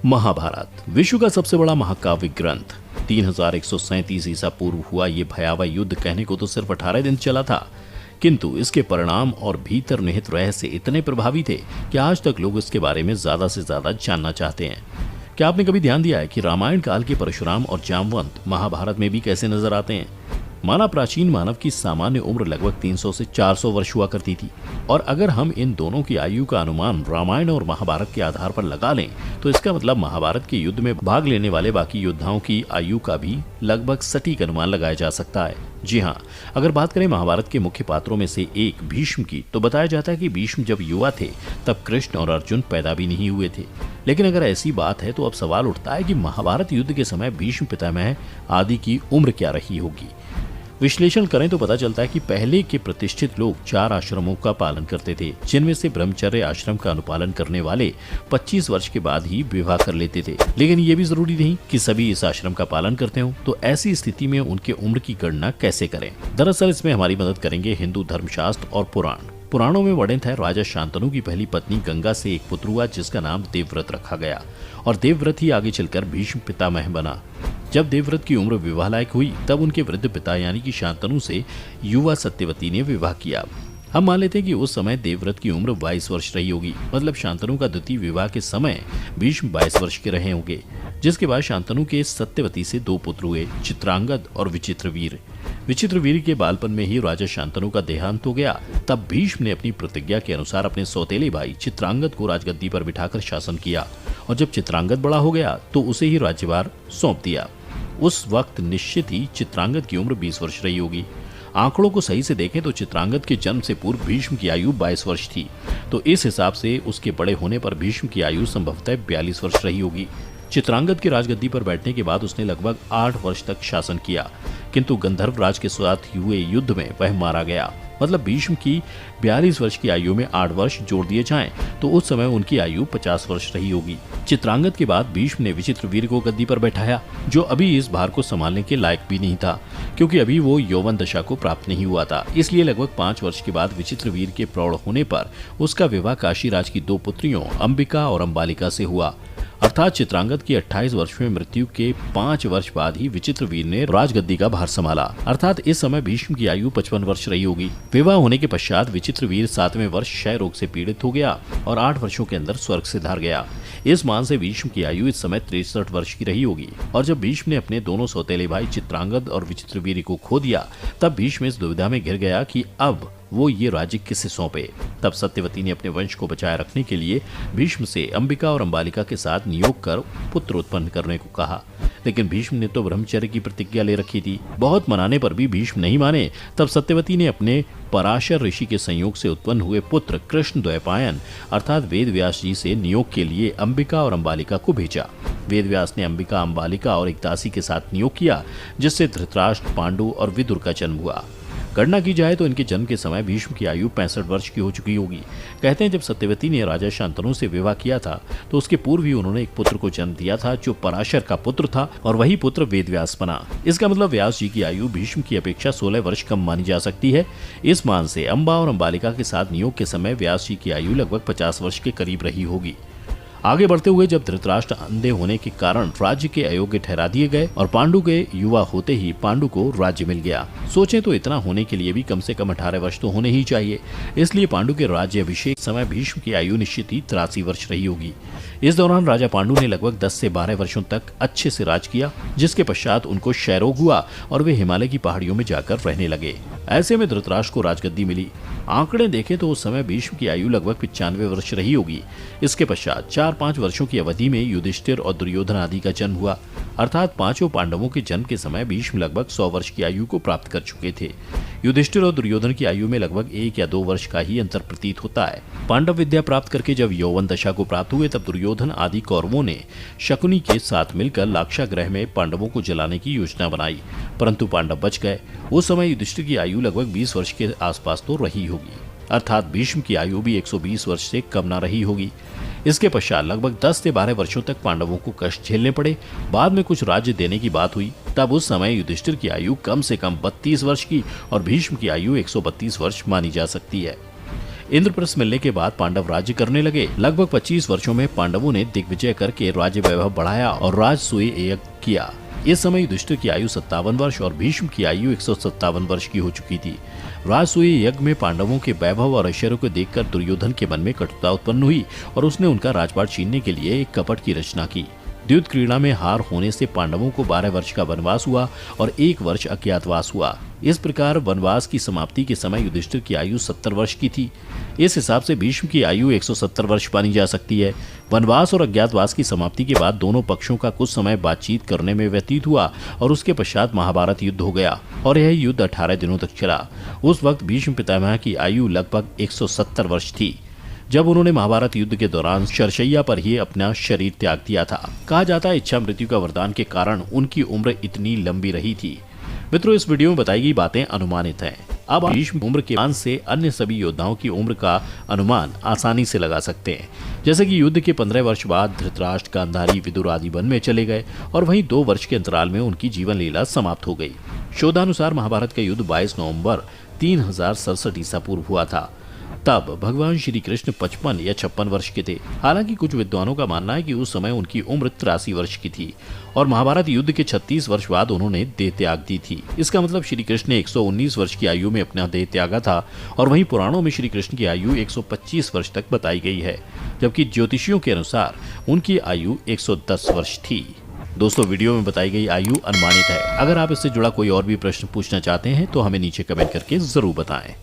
महाभारत विश्व का सबसे बड़ा महाकाव्य ग्रंथ 3137 ईसा पूर्व हुआ ये भयावह युद्ध कहने को तो सिर्फ 18 दिन चला था, किंतु इसके परिणाम और भीतर निहित रहस्य इतने प्रभावी थे कि आज तक लोग इसके बारे में ज्यादा से ज्यादा जानना चाहते हैं। क्या आपने कभी ध्यान दिया है कि रामायण काल के परशुराम और जामवंत महाभारत में भी कैसे नजर आते हैं? माना प्राचीन मानव की सामान्य उम्र लगभग 300 से 400 वर्ष हुआ करती थी, और अगर हम इन दोनों की आयु का अनुमान रामायण और महाभारत के आधार पर लगा लें तो इसका मतलब महाभारत के युद्ध में भाग लेने वाले बाकी योद्धाओं की आयु का भी लगभग सटीक अनुमान लगाया जा सकता है। जी हाँ, अगर बात करें महाभारत के मुख्य पात्रों में से एक भीष्म की, तो बताया जाता है कि भीष्म जब युवा थे तब कृष्ण और अर्जुन पैदा भी नहीं हुए थे। लेकिन अगर ऐसी बात है तो अब सवाल उठता है कि महाभारत युद्ध के समय भीष्म पितामह आदि की उम्र क्या रही होगी। विश्लेषण करें तो पता चलता है कि पहले के प्रतिष्ठित लोग 4 आश्रमों का पालन करते थे, जिनमें से ब्रह्मचर्य आश्रम का अनुपालन करने वाले 25 वर्ष के बाद ही विवाह कर लेते थे। लेकिन ये भी जरूरी नहीं कि सभी इस आश्रम का पालन करते हो, तो ऐसी स्थिति में उनके उम्र की गणना कैसे करें? दरअसल इसमें हमारी मदद करेंगे हिंदू धर्मशास्त्र और पुराण। पुराणों में वर्णित है राजा शांतनु की पहली पत्नी गंगा से एक पुत्र हुआ जिसका नाम देवव्रत रखा गया, और देवव्रत ही आगे चलकर भीष्म पितामह बना। जब देवव्रत की उम्र विवाह लायक हुई तब उनके वृद्ध पिता यानी कि शांतनु से युवा सत्यवती ने विवाह किया। हम मान लेते हैं कि उस समय देवव्रत की उम्र 22 वर्ष रही होगी, मतलब शांतनु का द्वितीय विवाह के समय भीष्म 22 वर्ष के रहे होंगे। जिसके बाद शांतनु के सत्यवती से 2 पुत्र हुए, चित्रांगद और विचित्रवीर। विचित्रवीर के बालपन में ही राजा शांतनु का देहांत हो गया। तब भीष्म ने अपनी प्रतिज्ञा के अनुसार अपने सौतेले भाई चित्रांगद को राजगद्दी पर बिठाकर शासन किया, और जब चित्रांगद बड़ा हो गया तो उसे ही राज्यभार सौंप दिया। उस वक्त निश्चित ही चित्रांगद की उम्र 20 वर्ष रही होगी। आंकड़ों को सही से देखें तो चित्रांगद के जन्म से पूर्व भीष्म की आयु 22 वर्ष थी, तो इस हिसाब से उसके बड़े होने पर भीष्म की आयु संभवतः 42 वर्ष रही होगी। चित्रांगद की राजगद्दी पर बैठने के बाद उसने लगभग 8 वर्ष तक शासन किया, किंतु गंधर्व राज के साथ हुए युद्ध में वह मारा गया। मतलब भीष्म की 42 वर्ष की आयु में 8 वर्ष जोड़ दिए जाएं तो उस समय उनकी आयु 50 वर्ष रही होगी। चित्रांगद के बाद भीष्म ने विचित्रवीर को गद्दी पर बैठाया, जो अभी इस भार को संभालने के लायक भी नहीं था, क्योंकि अभी वो यौवन दशा को प्राप्त नहीं हुआ था। इसलिए लगभग 5 वर्ष के बाद विचित्रवीर के प्रौढ़ होने पर उसका विवाह काशीराज की 2 पुत्रियों अंबिका और अंबालिका से हुआ। अर्थात चित्रांगद की 28 वर्ष में मृत्यु के 5 वर्ष बाद ही विचित्रवीर ने राजगद्दी का भार संभाला। अर्थात इस समय भीष्म की आयु 55 वर्ष रही होगी। विवाह होने के पश्चात विचित्रवीर 7वें वर्ष क्षय रोग से पीड़ित हो गया और 8 वर्षों के अंदर स्वर्ग से धार गया। इस मान से भीष्म की आयु इस समय 63 वर्ष की रही होगी। और जब भीष्म ने अपने दोनों सौतेले भाई चित्रांगद और विचित्रवीर को खो दिया, तब भीष्म इस दुविधा में घिर गया कि अब वो ये राज्य किसे सौंपे। तब सत्यवती ने अपने वंश को बचाए रखने के लिए भीष्म से अंबिका और अंबालिका के साथ नियोग कर पुत्र उत्पन्न करने को कहा, लेकिन भीष्म ने तो ब्रह्मचर्य की प्रतिज्ञा ले रखी थी। बहुत मनाने पर भी भीष्म नहीं माने। तब सत्यवती ने अपने पराशर ऋषि के संयोग से उत्पन्न हुए पुत्र कृष्ण द्वैपायन अर्थात वेद व्यास जी से नियोग के लिए अंबिका और अंबालिका को भेजा। वेद व्यास ने अंबिका, अंबालिका और एक दासी के साथ नियोग किया, जिससे धृतराष्ट्र, पांडु और विदुर का जन्म हुआ। गणना की जाए तो इनके जन्म के समय भीष्म की आयु 65 वर्ष की हो चुकी होगी। कहते हैं जब सत्यवती ने राजा शांतनु से विवाह किया था तो उसके पूर्व ही उन्होंने एक पुत्र को जन्म दिया था जो पराशर का पुत्र था, और वही पुत्र वेदव्यास बना। इसका मतलब व्यास जी की आयु भीष्म की अपेक्षा 16 वर्ष कम मानी जा सकती है। इस मान से अंबा और अंबालिका के साथ नियोग के समय व्यास जी की आयु लगभग 50 वर्ष के करीब रही होगी। आगे बढ़ते हुए जब धृतराष्ट्र अंधे होने के कारण राज्य के अयोग्य ठहरा दिए गए और पांडु के युवा होते ही पांडु को राज्य मिल गया। सोचें तो इतना होने के लिए भी कम से कम 18 वर्ष तो होने ही चाहिए। इसलिए पांडु के राज्य अभिषेक समय भीष्म की आयु निश्चित ही 83 वर्ष रही होगी। इस दौरान राजा पांडु ने लगभग 10 से 12 वर्षों तक अच्छे से राज किया, जिसके पश्चात उनको क्षय रोग हुआ और वे हिमालय की पहाड़ियों में जाकर रहने लगे। ऐसे में धृतराष्ट्र को राजगद्दी मिली। आंकड़े देखें तो उस समय भीष्म की आयु लगभग 95 वर्ष रही होगी। इसके पश्चात 4-5 वर्षों की अवधि में युधिष्ठिर और दुर्योधन आदि का जन्म हुआ। अर्थात 5 पांडवों के जन्म के समय भीष्म लगभग 100 वर्ष की आयु को प्राप्त कर चुके थे। युधिष्ठिर और दुर्योधन की आयु में लगभग 1 या 2 वर्ष का ही अंतर प्रतीत होता है। पांडव विद्या प्राप्त करके जब यौवन दशा को प्राप्त हुए तब दुर्योधन आदि कौरवों ने शकुनी के साथ मिलकर लाक्षागृह में पांडवों को जलाने की योजना बनाई, परंतु पांडव बच गए। उस समय युधिष्ठिर की आयु लगभग 20 वर्ष के आसपास तो रही होगी। अर्थात भीष्म की आयु भी 120 वर्ष से कम न रही होगी। इसके पश्चात लगभग 10 से 12 वर्षों तक पांडवों को कष्ट झेलने पड़े। बाद में कुछ राज्य देने की बात हुई, तब उस समय युधिष्ठिर की आयु कम से कम 32 वर्ष की और भीष्म की आयु 132 वर्ष मानी जा सकती है। इंद्रप्रस्थ मिलने के बाद पांडव राज्य करने लगे। लगभग 25 वर्षों में पांडवों ने दिग्विजय करके राज्य वैभव बढ़ाया और राजसूय यज्ञ किया। इस समय युधिष्ठिर की आयु 57 वर्ष और भीष्म की आयु 157 वर्ष की हो चुकी थी। राजसूय यज्ञ में पांडवों के वैभव और ऐश्वर्य को देखकर दुर्योधन के मन में कटुता उत्पन्न हुई और उसने उनका राजपाट छीनने के लिए एक कपट की रचना की। द्युत क्रीड़ा में हार होने से पांडवों को 12 वर्ष का वनवास हुआ और 1 वर्ष अज्ञातवास हुआ। इस प्रकार वनवास की समाप्ति के समय युधिष्ठिर की आयु 70 वर्ष की थी। इस हिसाब से भीष्म की आयु 170 वर्ष मानी जा सकती है। वनवास और अज्ञातवास की समाप्ति के बाद दोनों पक्षों का कुछ समय बातचीत करने में व्यतीत हुआ और उसके पश्चात महाभारत युद्ध हो गया और यह युद्ध 18 दिनों तक चला। उस वक्त भीष्म पितामह की आयु लगभग 170 वर्ष थी जब उन्होंने महाभारत युद्ध के दौरान शरशैया पर ही अपना शरीर त्याग दिया था। कहा जाता है इच्छा मृत्यु का वरदान के कारण उनकी उम्र इतनी लंबी रही थी। मित्रों, इस वीडियो में बताई गई बातें अनुमानित हैं। अब आप भीष्म उम्र के मान से अन्य सभी योद्धाओं की उम्र का अनुमान आसानी से लगा सकते हैं। जैसे कि युद्ध के 15 वर्ष बाद धृतराष्ट्र, गांधारी, विदुर आदि वन में चले गए और वहीं 2 वर्ष के अंतराल में उनकी जीवन लीला समाप्त हो गई। शोधानुसार महाभारत का युद्ध 22 नवंबर 3067 ईसा पूर्व हुआ था। तब भगवान श्री कृष्ण 55 या 56 वर्ष के थे। हालांकि कुछ विद्वानों का मानना है कि उस समय उनकी उम्र 83 वर्ष की थी और महाभारत युद्ध के 36 वर्ष बाद उन्होंने देह त्याग दी थी। इसका मतलब श्री कृष्ण ने 119 वर्ष की आयु में अपना देह त्यागा था और वहीं पुराणों में श्री कृष्ण की आयु 125 वर्ष तक बताई गई है, जबकि ज्योतिषियों के अनुसार उनकी आयु 110 वर्ष थी। दोस्तों, वीडियो में बताई गई आयु अनुमानित है। अगर आप इससे जुड़ा कोई और भी प्रश्न पूछना चाहते हैं तो हमें नीचे कमेंट करके जरूर बताएं।